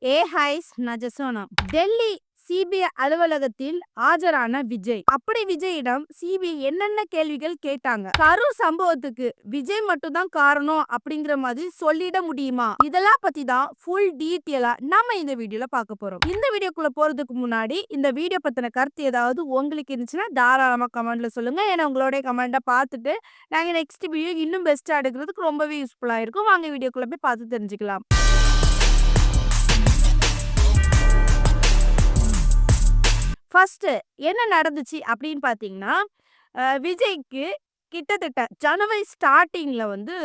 Highs நஜசோனா Delhi CBI அலுவலகத்தில் ஆஜரான விஜய். அப்படி விஜயிடம் சிபிஐ என்னென்ன கேள்விகள் கேட்டாங்க? கரூர் சம்பவத்துக்கு விஜய் மட்டும் தான் காரணம் அப்படிங்கிற மாதிரி சொல்லிட முடியுமா? இதெல்லாம் பத்தி தான் ஃபுல் டீட்டெயிலா நம்ம இந்த வீடியோல பார்க்க போறோம். இந்த வீடியோக்குள்ள போறதுக்கு முன்னாடி இந்த வீடியோ பத்தின கருத்து ஏதாவது உங்களுக்கு இருந்துச்சுன்னா தாராளமா கமெண்ட்ல சொல்லுங்க. ஏன்னா உங்களுடைய கமெண்ட்டை பார்த்துட்டு நாங்க நெக்ஸ்ட் வீடியோ இன்னும் பெஸ்டா எடுக்கிறதுக்கு ரொம்பவே யூஸ்ஃபுல்லா இருக்கும். வாங்க வீடியோக்குள்ள போய் பார்த்து தெரிஞ்சுக்கலாம். ஃபர்ஸ்ட் என்ன நடந்துச்சு அப்படின்னு பார்த்தீங்கன்னா, விஜய்க்கு கிட்டத்தட்ட ஜனவரி ஸ்டார்ட்டிங்ல வந்து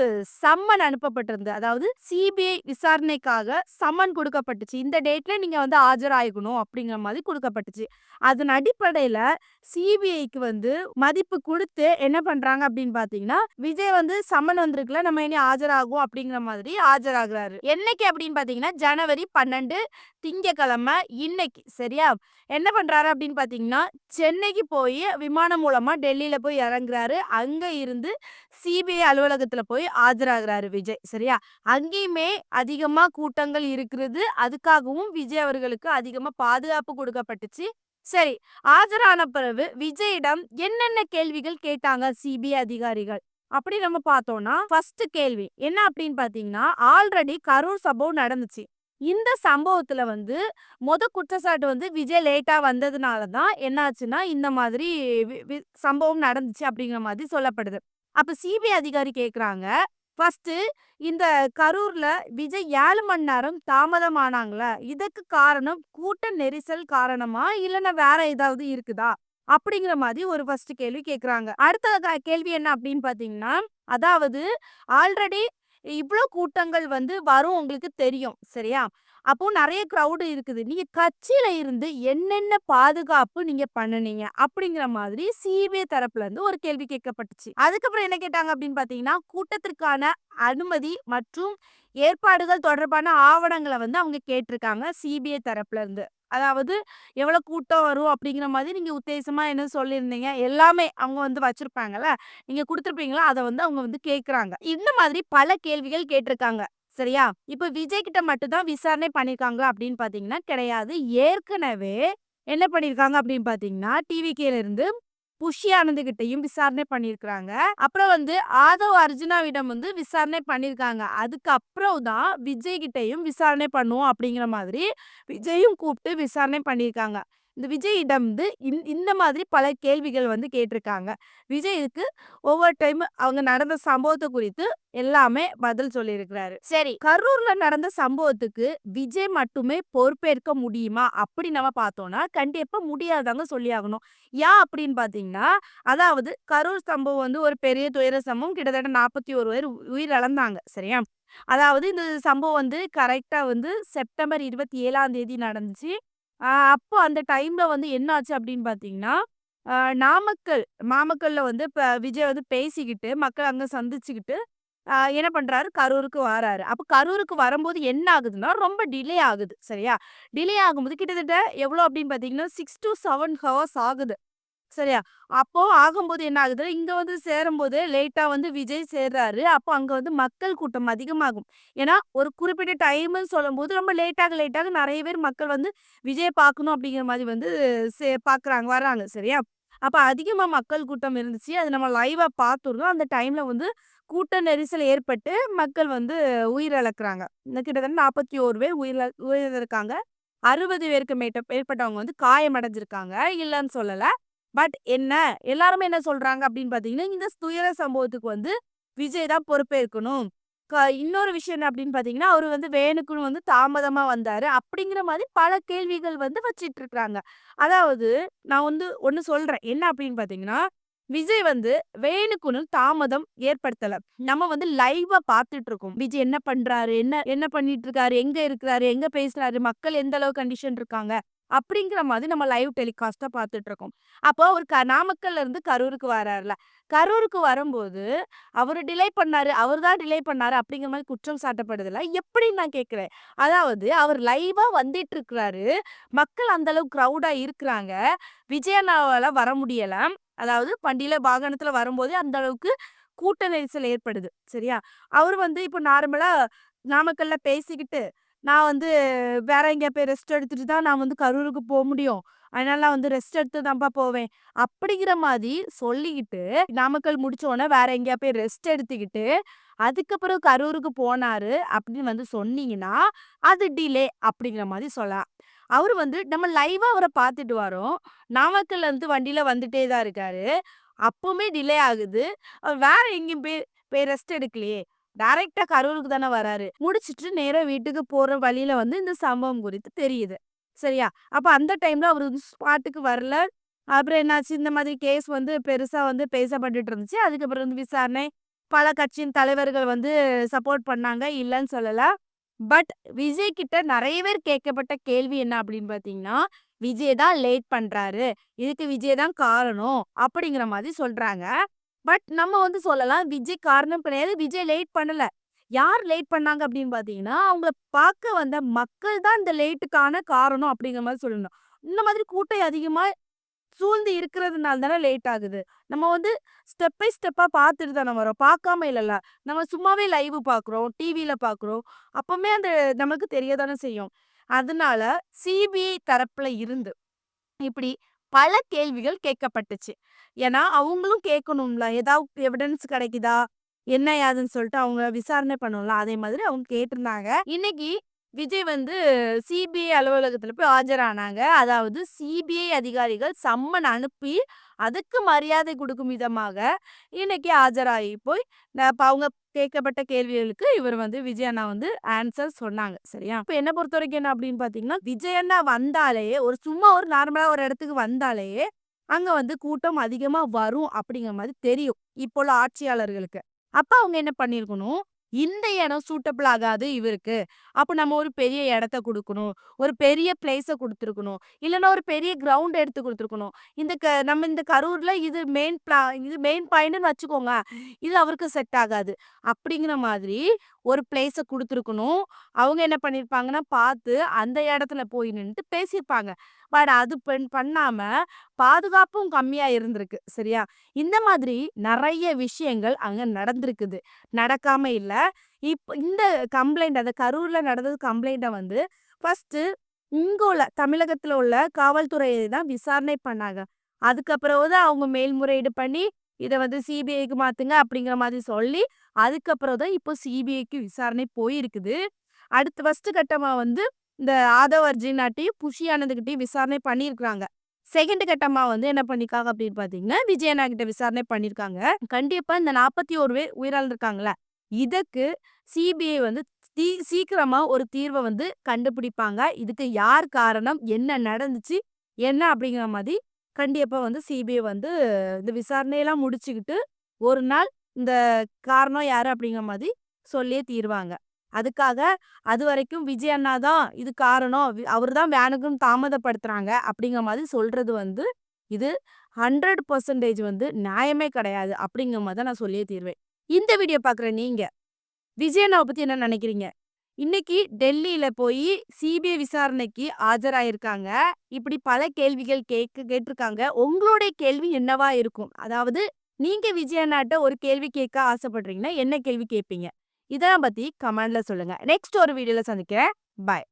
சம்மன் அனுப்பப்பட்டிருந்தது. அதாவது சிபிஐ விசாரணைக்காக சம்மன் கொடுக்கப்பட்டுச்சு. இந்த டேட்ல நீங்க வந்து ஆஜராகணும் அப்படிங்கிற மாதிரி கொடுக்கப்பட்டுச்சு. அதன் அடிப்படையில சிபிஐக்கு வந்து மதிப்பு கொடுத்து என்ன பண்றாங்க அப்படின்னு பார்த்தீங்கன்னா, விஜய் வந்து சம்மன் வந்திருக்குல, நம்ம இனி ஆஜராகும் அப்படிங்கிற மாதிரி ஆஜராகிறாரு. என்னைக்கு அப்படின்னு பார்த்தீங்கன்னா, ஜனவரி 12 திங்கக்கிழமை இன்னைக்கு. சரியா? என்ன பண்றாரு அப்படின்னு பார்த்தீங்கன்னா, சென்னைக்கு போய் விமானம் மூலமா டெல்லியில போய் இறங்குறாரு. அங்க இருந்து சிபிஐ அலுவலகத்துல போய் ஆஜராகிறாரு விஜய். சரியா? அங்கேயுமே அதிகமா கூட்டங்கள் இருக்கிறது. அதுக்காகவும் விஜய் அவர்களுக்கு அதிகமா பாதுகாப்பு கொடுக்கப்பட்டுச்சு. சரி, ஆஜரான பிறகு விஜயிடம் என்னென்ன கேள்விகள் கேட்டாங்க சிபிஐ அதிகாரிகள் அப்படி நம்ம பார்த்தோம்னா, ஃபர்ஸ்ட் கேள்வி என்ன அப்படின்னு பார்த்தீங்கன்னா, ஆல்ரெடி கரூர் சம்பவம் நடந்துச்சு. இந்த சம்பவத்துல வந்து குற்றச்சாட்டு வந்து விஜய் லேட்டா வந்ததுனால தான் என்னாச்சுன்னா இந்த மாதிரி சம்பவம் நடந்துச்சு அப்படிங்கிற மாதிரி சொல்லப்படுது. அப்ப சிபிஐ அதிகாரி கேக்குறாங்க, ஃபர்ஸ்ட் இந்த கரூர்ல விஜய் 7 மணி நேரம் தாமதமானாங்களா, இதுக்கு காரணம் கூட்ட நெரிசல் காரணமா இல்லைன்னா வேற ஏதாவது இருக்குதா அப்படிங்கிற மாதிரி ஒரு ஃபர்ஸ்ட் கேள்வி கேக்குறாங்க. அடுத்த கேள்வி என்ன அப்படின்னு பாத்தீங்கன்னா, அதாவது ஆல்ரெடி இவ்ளோ கூட்டங்கள் வந்து வரும் உங்களுக்கு தெரியும். சரியா? அப்போ நெறைய கிரவுட் இருக்குது. நீங்க கட்சியில இருந்து என்னென்ன பாதுகாப்பு நீங்க பண்ணுனீங்க? அப்படிங்கிற மாதிரி சிபிஐ தரப்புல இருந்து ஒரு கேள்வி கேட்கப்பட்டுச்சு. அதுக்கப்புறம் என்ன கேட்டாங்க அப்படின்னு பார்த்தீங்கன்னா, கூட்டத்திற்கான அனுமதி மற்றும் ஏற்பாடுகள் தொடர்பான ஆவணங்கள வந்து அவங்க கேட்டிருக்காங்க சிபிஐ தரப்புல இருந்து. அதாவது எவ்வளோ கூட்டம் வரும் அப்படிங்கிற மாதிரி நீங்க உத்தேசமா என்ன சொல்லியிருந்தீங்க? எல்லாமே அவங்க வந்து வச்சிருப்பாங்கல்ல. நீங்க குடுத்துருப்பீங்களா? அத வந்து அவங்க வந்து கேட்குறாங்க. இந்த மாதிரி பல கேள்விகள் கேட்டிருக்காங்க. சரியா? இப்ப விஜய் கிட்ட மட்டும் தான் விசாரணை பண்ணியிருக்காங்களா அப்படின்னு பார்த்தீங்கன்னா, கிடையாது. ஏற்கனவே என்ன பண்ணியிருக்காங்க அப்படின்னு பார்த்தீங்கன்னா, டிவிகேல இருந்து புஷி ஆனந்த் கிட்டயும் விசாரணை பண்ணியிருக்கிறாங்க. அப்புறம் வந்து ஆதவ் அர்ஜுனாவிடம் வந்து விசாரணை பண்ணியிருக்காங்க. அதுக்கப்புறம் தான் விஜய் கிட்டயும் விசாரணை பண்ணுவோம் அப்படிங்கிற மாதிரி விஜயும் கூப்பிட்டு விசாரணை பண்ணியிருக்காங்க. இந்த விஜயிடம் வந்து இந்த மாதிரி பல கேள்விகள் வந்து கேட்டிருக்காங்க. விஜய் இதுக்கு ஒவ்வொரு டைம் அவங்க நடந்த சம்பவத்த குறித்து எல்லாமே பதில் சொல்லியிருக்கிறாரு. சரி, கரூர்ல நடந்த சம்பவத்துக்கு விஜய் மட்டுமே பொறுப்பேற்க முடியுமா அப்படி நம்ம பார்த்தோம்னா கண்டிப்பா முடியாதாங்க சொல்லியாகணும். ஏன் அப்படின்னு பார்த்தீங்கன்னா, அதாவது கரூர் சம்பவம் வந்து ஒரு பெரிய துயர சம்பவம். கிட்டத்தட்ட 41 பேர் உயிரிழந்தாங்க. சரியா? அதாவது இந்த சம்பவம் வந்து கரெக்ட்டா வந்து செப்டம்பர் 27ஆம் தேதி நடந்துச்சு. அப்போ அந்த டைம்ல வந்து என்ன ஆச்சு அப்படின்னு பார்த்தீங்கன்னா, அ நாமக்கல்ல வந்து இப்ப விஜய் வந்து பேசிக்கிட்டு, மக்கள் அங்க சந்திச்சுக்கிட்டு, என்ன பண்றாரு, கரூருக்கு வாராரு. அப்ப கரூருக்கு வரும்போது என்ன ஆகுதுன்னா, ரொம்ப டிலே ஆகுது. சரியா? டிலே ஆகும்போது கிட்டத்தட்ட எவ்வளோ அப்படின்னு பார்த்தீங்கன்னா, 6 to 7 ஹவர்ஸ் ஆகுது. சரியா? அப்போ ஆகும்போது என்ன ஆகுது, இங்க வந்து சேரும்போது லேட்டா வந்து விஜய் சேர்றாரு. அப்போ அங்க வந்து மக்கள் கூட்டம் அதிகமாகும். ஏன்னா, ஒரு குறிப்பிட்ட டைம்ன்னு சொல்லும்போது ரொம்ப லேட்டாக நெறைய பேர் மக்கள் வந்து விஜய பார்க்கணும் அப்படிங்கிற மாரி வந்து பார்க்குறாங்க, வர்றாங்க. சரியா? அப்ப அதிகமா மக்கள் கூட்டம் இருந்துச்சு. அது நம்ம லைவா பார்த்துருந்தோம். அந்த டைம்ல வந்து கூட்ட நெரிசல் ஏற்பட்டு மக்கள் வந்து உயிரிழக்குறாங்க. கிட்டத்தட்ட 41 பேர் உயிரிழந்திருக்காங்க. 60 பேருக்கு மேற்பட்டவங்க வந்து காயமடைஞ்சிருக்காங்க. இல்லன்னு சொல்லல. பட் என்ன, எல்லாருமே என்ன சொல்றாங்க அப்படின்னு பார்த்தீங்கன்னா, இந்த துயர சம்பவத்துக்கு வந்து விஜய் தான் பொறுப்பேற்கணும். இன்னொரு விஷயம் என்ன அப்படின்னு பார்த்தீங்கன்னா, அவரு வந்து வேணுக்குன்னு வந்து தாமதமா வந்தாரு. அப்படிங்கிற மாரி பல கேள்விகள் வந்து வச்சிட்டு இருக்காங்க. அதாவது நான் வந்து ஒண்ணு சொல்றேன். என்ன அப்படின்னு பார்த்தீங்கன்னா, விஜய் வந்து வேணுக்குன்னு தாமதம் ஏற்படுத்தல. நம்ம வந்து லைவா பார்த்துட்டு இருக்கோம். விஜய் என்ன பண்றாரு? என்ன என்ன பண்ணிட்டு இருக்காரு? எங்க இருக்கிறாரு? எங்க பேசுறாரு? மக்கள் எந்த அளவு கண்டிஷன் இருக்காங்க? அப்படிங்கிற மாதிரி நம்ம லைவ் டெலிகாஸ்ட்டா பார்த்துட்டு இருக்கோம். அப்போ ஒரு நாமக்கல்ல இருந்து கரூருக்கு வரார்ல. கரூருக்கு வரும்போது அவரு டிலே பண்ணாரு. அவரு தான் டிலே பண்ணாரு அப்படிங்கிற மாரி குற்றம் சாட்டப்படுதுல்ல. எப்படின்னு நான் கேட்கிறேன். அதாவது அவர் லைவா வந்துட்டு இருக்கிறாரு. மக்கள் அந்த அளவு கிரவுடா இருக்கிறாங்க. விஜய் அண்ணாவால வர முடியல. அதாவது வண்டியில வாகனத்துல வரும்போதே அந்த அளவுக்கு கூட்ட நெரிசல் ஏற்படுது. சரியா? அவரு வந்து இப்போ நார்மலா நாமக்கல்ல பேசிக்கிட்டு நான் வந்து வேற எங்கேயா போய் ரெஸ்ட் எடுத்துட்டு தான் நான் வந்து கரூருக்கு முடியும். அதனால நான் வந்து ரெஸ்ட் எடுத்து தான்ப்பா போவேன். அப்படிங்கிற மாதிரி சொல்லிக்கிட்டு, நாமக்கல் முடிச்ச உடனே வேற எங்கேயா போய் ரெஸ்ட் எடுத்துக்கிட்டு, அதுக்கப்புறம் கரூருக்கு போனாரு அப்படின்னு வந்து சொன்னீங்கன்னா, அது டிலே அப்படிங்கிற மாரி சொல்லலாம். அவரு வந்து நம்ம லைவா அவர பார்த்துட்டு வரோம். நாமக்கல்ல இருந்து வண்டியில வந்துட்டே தான் இருக்காரு. அப்பவுமே டிலே ஆகுது. வேற எங்கேயும் போய் போய் ரெஸ்ட் எடுக்கலையே. டைரக்ட்டா கரூருக்கு தானே வராரு. முடிச்சுட்டு நேரா வீட்டுக்கு போற வழியில வந்து இந்த சம்பவம் குறித்து தெரியுது. சரியா? அப்ப அந்த டைம்ல அவரு வந்து ஸ்பாட்டுக்கு வரல. அப்புறம் என்னாச்சு, இந்த மாதிரி கேஸ் வந்து பெருசா வந்து பேசப்பட்டுட்டு இருந்துச்சு. அதுக்கப்புறம் வந்து விசாரணை, பல கட்சியின் தலைவர்கள் வந்து சப்போர்ட் பண்ணாங்க. இல்லன்னு சொல்லல. பட் விஜய் கிட்ட நெறைய பேர் கேட்கப்பட்ட கேள்வி என்ன அப்படின்னு பார்த்தீங்கன்னா, "விஜய் தான் லேட் பண்றாரு. இதுக்கு விஜய் தான் காரணம்." அப்படிங்கிற மாதிரி சொல்றாங்க. பட் நம்ம வந்து சொல்லலாம், விஜய் காரணம் கிடையாது. விஜய் லேட் பண்ணல. யார் லேட் பண்ணாங்க அப்படின்னு பார்த்தீங்கன்னா, அவங்கள பார்க்க வந்த மக்கள் தான் இந்த லேட்டுக்கான காரணம் அப்படிங்கிற மாரி சொல்லணும். இந்த மாதிரி கூட்டம் அதிகமா சூழ்ந்து இருக்கிறதுனால தானே லேட் ஆகுது. நம்ம வந்து ஸ்டெப் பை ஸ்டெப்பா பார்த்துட்டு தானே வரோம். பார்க்காம இல்லல்ல. நம்ம சும்மாவே லைவ் பார்க்குறோம், டிவில பார்க்குறோம். அப்பமே அந்த நமக்கு தெரிய தானே செய்யும். அதனால சிபிஐ தரப்புல இருந்து இப்படி பல கேள்விகள் கேட்கப்பட்டுச்சு. ஏன்னா, அவங்களும் கேட்கணும்ல. ஏதாவது எவிடன்ஸ் கிடைக்குதா? என்ன ஏதுன்னு சொல்லிட்டு அவங்க விசாரணை பண்ணணும்ல. அதே மாதிரி அவங்க கேட்டிருந்தாங்க. இன்னைக்கு விஜய் வந்து சிபிஐ அலுவலகத்துல போய் ஆஜரானாங்க. அதாவது சிபிஐ அதிகாரிகள் சம்மன் அனுப்பி, அதுக்கு மரியாதை குடுக்கும் விதமாக இன்னைக்கு ஆஜராகி போய் அப்ப அவங்க கேட்கப்பட்ட கேள்விகளுக்கு இவர் வந்து விஜய் அண்ணா வந்து ஆன்சர் சொன்னாங்க. சரியா? இப்ப என்ன பொறுத்தவரைக்கும் என்ன அப்படின்னு பார்த்தீங்கன்னா, விஜய் அண்ணா வந்தாலே சும்மா ஒரு நார்மலா ஒரு இடத்துக்கு வந்தாலே, அங்க வந்து கூட்டம் அதிகமா வரும் அப்படிங்கிற மாரி தெரியும். இப்போ உள்ள ஆட்சியாளர்களுக்கு. அப்ப அவங்க என்ன பண்ணியிருக்கணும், இந்த இடம் சூட்டபிள் ஆகாது இவருக்கு. அப்ப நம்ம ஒரு பெரிய இடத்த குடுக்கணும். ஒரு பெரிய பிளேஸ குடுத்துருக்கணும். இல்லன்னா ஒரு பெரிய கிரவுண்ட் எடுத்து குடுத்துருக்கணும். நம்ம இந்த கரூர்ல இது மெயின் பாயிண்ட்ன்னு வச்சுக்கோங்க. இது அவருக்கு செட் ஆகாது. அப்படிங்கிற மாதிரி ஒரு பிளேஸ குடுத்துருக்கணும். அவங்க என்ன பண்ணியிருப்பாங்கன்னா, பார்த்து அந்த இடத்துல போய் நின்னுட்டு பேசியிருப்பாங்க. பட் அது பண்ணாம பாதுகாப்பும் கம்மியா இருந்திருக்கு. சரியா? இந்த மாதிரி நெறைய விஷயங்கள் அங்க நடந்திருக்குது. நடக்காம இல்ல. இந்த கம்ப்ளைண்ட் அந்த கரூர்ல நடந்தது கம்ப்ளைண்ட்ட வந்து ஃபர்ஸ்ட்டு இங்க உள்ள தமிழகத்துல உள்ள காவல்துறை தான் விசாரணை பண்ணாங்க. அதுக்கப்புறம் தான் அவங்க மேல்முறையீடு பண்ணி, இத வந்து சிபிஐக்கு மாத்துங்க அப்படிங்கிற மாதிரி சொல்லி, அதுக்கப்புறம் தான் இப்போ சிபிஐக்கு விசாரணை போயிருக்குது. அடுத்து ஃபர்ஸ்ட்டு கட்டமா வந்து இந்த ஆதவ் அர்ஜுனாட்டயும், புஷி ஆனந்த்கிட்டயும் விசாரணை பண்ணியிருக்காங்க. செகண்ட் கட்டமா வந்து என்ன பண்ணியிருக்காங்க அப்படின்னு பார்த்தீங்கன்னா, விஜய் அண்ணா கிட்ட விசாரணை பண்ணியிருக்காங்க. கண்டிப்பா இந்த 41 பேர் உயிரிழந்திருக்காங்கல்ல, இதற்கு சிபிஐ வந்து சீக்கிரமா ஒரு தீர்வ வந்து கண்டுபிடிப்பாங்க. இதுக்கு யார் காரணம்? என்ன நடந்துச்சு? என்ன அப்படிங்கிற மாரி கண்டிப்பா வந்து சிபிஐ வந்து இந்த விசாரணையெல்லாம் முடிச்சுக்கிட்டு, ஒரு நாள் இந்த காரணம் யாரு அப்படிங்கிற மாரி சொல்லியே தீருவாங்க. அதுக்காக அதுவரைக்கும் விஜய் அண்ணா தான் இது காரணம். அவரு தான் வேணுக்குன்னு தாமதப்படுத்துறாங்க அப்படிங்கிற மாரி சொல்றது வந்து, இது 100% வந்து நியாயமே கிடையாது. அப்படிங்கிற மாரி தான் நான் சொல்லியே தீருவேன். இந்த வீடியோ பார்க்குற நீங்க, விஜய் அண்ணாவ பத்தி என்ன நினைக்கிறீங்க? இன்னைக்கு டெல்லியில போயி சிபிஐ விசாரணைக்கு ஆஜராயிருக்காங்க. இப்படி பல கேள்விகள் கேட்டிருக்காங்க. உங்களுடைய கேள்வி என்னவா இருக்கும்? அதாவது நீங்க விஜய் அண்ணாட்ட ஒரு கேள்வி கேட்க ஆசைப்படுறீங்கன்னா, என்ன கேள்வி கேட்பீங்க? இதெல்லாம் பத்தி கமெண்ட்ல சொல்லுங்க. நெக்ஸ்ட் ஒரு வீடியோல சந்திக்கிறேன். பாய்.